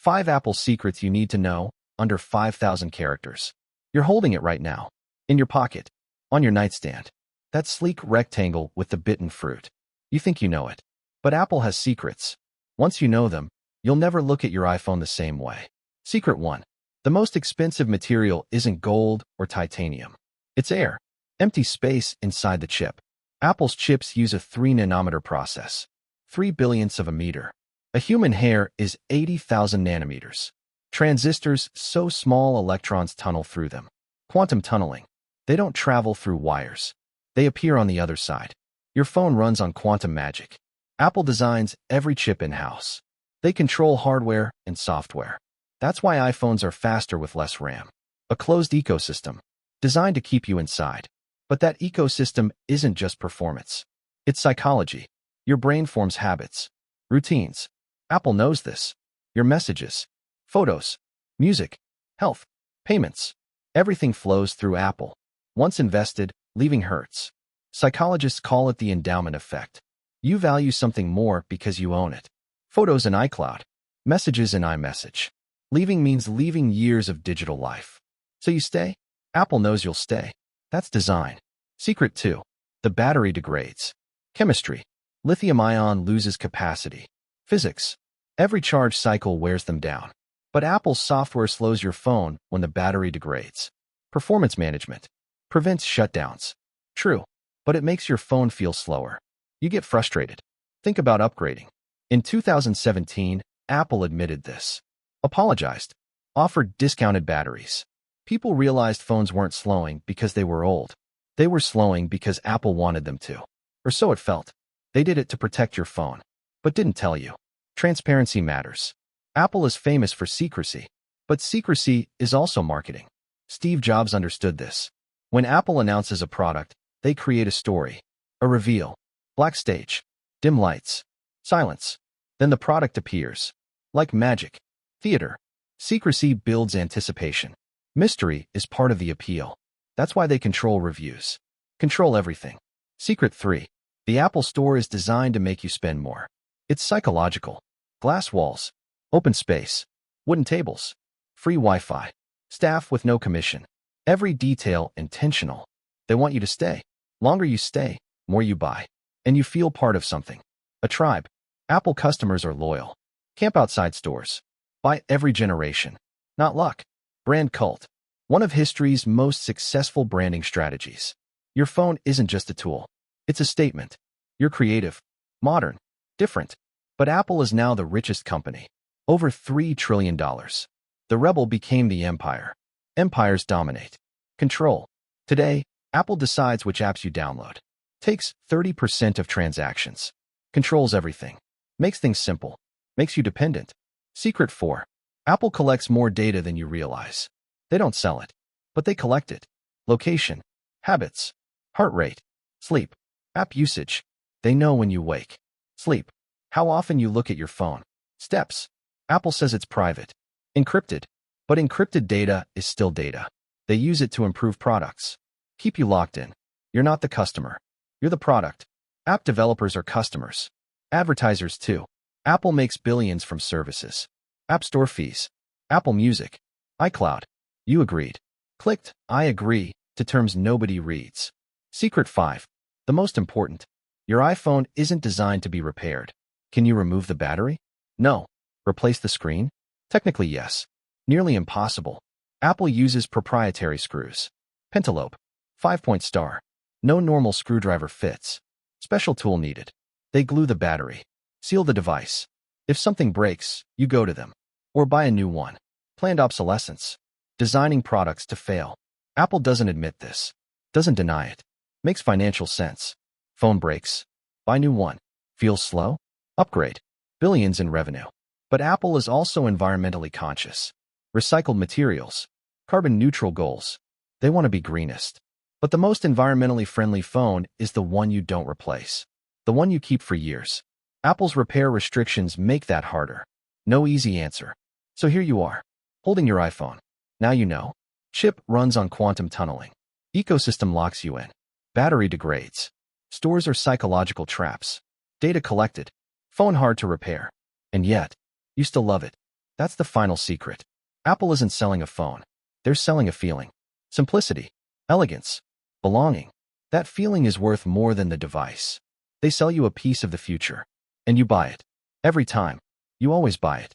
5 Apple secrets you need to know, under 5,000 characters. You're holding it right now. In your pocket. On your nightstand. That sleek rectangle with the bitten fruit. You think you know it. But Apple has secrets. Once you know them, you'll never look at your iPhone the same way. Secret 1. The most expensive material isn't gold or titanium. It's air. Empty space inside the chip. Apple's chips use a 3-nanometer process. 3 billionths of a meter. A human hair is 80,000 nanometers. Transistors so small electrons tunnel through them. Quantum tunneling. They don't travel through wires. They appear on the other side. Your phone runs on quantum magic. Apple designs every chip in-house. They control hardware and software. That's why iPhones are faster with less RAM. A closed ecosystem, designed to keep you inside. But that ecosystem isn't just performance. It's psychology. Your brain forms habits, routines. Apple knows this. Your messages, photos, music, health, payments. Everything flows through Apple. Once invested, leaving hurts. Psychologists call it the endowment effect. You value something more because you own it. Photos in iCloud, messages in iMessage. Leaving means leaving years of digital life. So you stay? Apple knows you'll stay. That's design. Secret 2. The battery degrades. Chemistry. Lithium-ion loses capacity. Physics. Every charge cycle wears them down. But Apple's software slows your phone when the battery degrades. Performance management. Prevents shutdowns. True. But it makes your phone feel slower. You get frustrated. Think about upgrading. In 2017, Apple admitted this. Apologized. Offered discounted batteries. People realized phones weren't slowing because they were old. They were slowing because Apple wanted them to. Or so it felt. They did it to protect your phone. But didn't tell you. Transparency matters. Apple is famous for secrecy. But secrecy is also marketing. Steve Jobs understood this. When Apple announces a product, they create a story. A reveal. Black stage. Dim lights. Silence. Then the product appears. Like magic. Theater. Secrecy builds anticipation. Mystery is part of the appeal. That's why they control reviews. Control everything. Secret 3. The Apple Store is designed to make you spend more. It's psychological. Glass walls. Open space. Wooden tables. Free Wi-Fi. Staff with no commission. Every detail intentional. They want you to stay. Longer you stay, more you buy. And you feel part of something. A tribe. Apple customers are loyal. Camp outside stores. Buy every generation. Not luck. Brand cult. One of history's most successful branding strategies. Your phone isn't just a tool. It's a statement. You're creative, modern, different. But Apple is now the richest company. Over $3 trillion. The rebel became the empire. Empires dominate. Control. Today, Apple decides which apps you download. Takes 30% of transactions. Controls everything. Makes things simple. Makes you dependent. Secret 4. Apple collects more data than you realize. They don't sell it, but they collect it. Location. Habits. Heart rate. Sleep. App usage. They know when you wake. Sleep. How often you look at your phone. Steps. Apple says it's private. Encrypted. But encrypted data is still data. They use it to improve products. Keep you locked in. You're not the customer. You're the product. App developers are customers. Advertisers too. Apple makes billions from services. App Store fees. Apple Music. iCloud. You agreed. Clicked, I agree, to terms nobody reads. Secret 5. The most important. Your iPhone isn't designed to be repaired. Can you remove the battery? No. Replace the screen? Technically yes. Nearly impossible. Apple uses proprietary screws. Pentalobe. 5-point star. No normal screwdriver fits. Special tool needed. They glue the battery. Seal the device. If something breaks, you go to them. Or buy a new one. Planned obsolescence. Designing products to fail. Apple doesn't admit this. Doesn't deny it. Makes financial sense. Phone breaks. Buy new one. Feels slow? Upgrade. Billions in revenue. But Apple is also environmentally conscious. Recycled materials. Carbon neutral goals. They want to be greenest. But the most environmentally friendly phone is the one you don't replace. The one you keep for years. Apple's repair restrictions make that harder. No easy answer. So here you are, holding your iPhone. Now you know. Chip runs on quantum tunneling. Ecosystem locks you in. Battery degrades. Stores are psychological traps. Data collected. Phone hard to repair. And yet, you still love it. That's the final secret. Apple isn't selling a phone. They're selling a feeling. Simplicity, elegance, belonging. That feeling is worth more than the device. They sell you a piece of the future. And you buy it. Every time. You always buy it.